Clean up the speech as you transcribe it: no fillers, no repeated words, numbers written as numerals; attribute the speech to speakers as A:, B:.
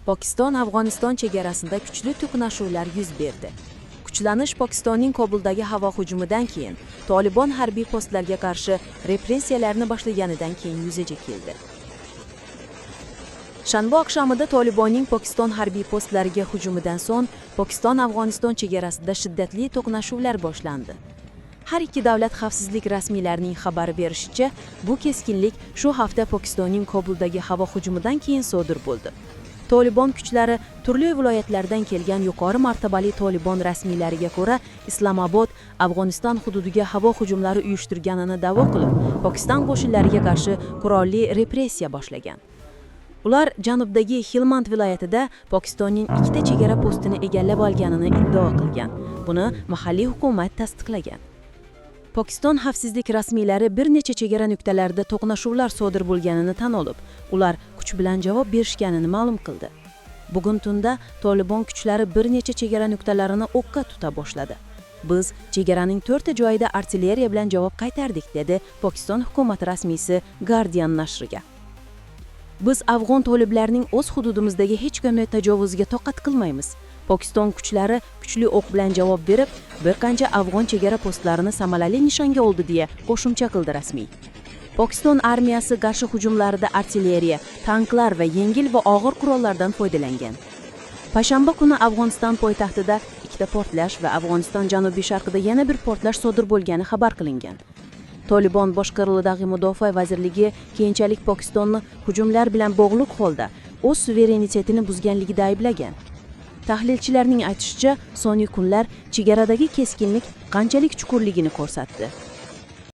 A: Pokiston-Afg'oniston chegarasida kuchli to'qnashuvlar yuz berdi. Kuchlanish Pokistonning Kobuldagi havo hujumidan keyin Tolibon harbiy postlarga qarshi repressiyalarni boshlaganidan keyin yuzaga keldi. Shanba oqshomida Tolibonning Pokiston harbiy postlariga hujumidan so'ng Pokiston-Afg'oniston chegarasida shiddatli to'qnashuvlar boshlandi. Har ikki davlat xavfsizlik rasmiylarining xabar berishicha, bu keskinlik shu hafta Pokistonning Kobuldagi havo hujumidan keyin sodir bo'ldi. Tolibon kuchlari turli viloyatlardan kelgan yuqori martabali Tolibon rasmiylariga ko'ra, Islomobod Afg'oniston hududiga havo hujumlari uyushtirganini da'vo qilib, Pokiston qo'shinlariga qarshi qurolli repressiya boshlagan. Ular janubdagi Helmand viloyatida Pokistonning ikkita chegara postini egallab olganini iddao qilgan. Buni mahalliy hukumat tasdiqlagan. Pokiston xavfsizlik rasmiylari bir necha chegara nuqtalarida to'qnashuvlar sodir bo'lganini tan olib, ular kuch bilan javob berishganini ma'lum qildi. Bugun tunda Tolibon kuchlari bir necha chegara nuqtalarini o'qqa tuta boshladi. Biz chegaraning 4 joyida artilleriya bilan javob qaytardik, dedi Pokiston hukumat rasmiysi Guardian nashriga. Biz afg'on toliblarning o'z hududimizdagi hech qanday tajovuzga toqat qilmaymiz. Pokiston kuchlari kuchli o'q bilan javob berib, bir qancha afg'on chegara postlarini samarali nishonga oldi, deya qo'shimcha qildi rasmiy. Pokiston armiyasi qarshi hujumlarida artilleriya, tanklar va yengil va og'ir qurollardan foydalangan. Payshanba kuni Afg'oniston poytaxtida ikkita portlash va Afg'oniston janubiy sharqida yana bir portlash sodir bo'lgani xabar qilingan. Tolibon boshqaruvidagi Mudofaa vazirligi keyinchalik Pokistonni hujumlar bilan bog'liq holda o'z suverenitetini buzganligida ayblagan. Tahlilchilarning aytishicha, so'nggi kunlar chegaradagi keskinlik qanchalik chuqurligini ko'rsatdi.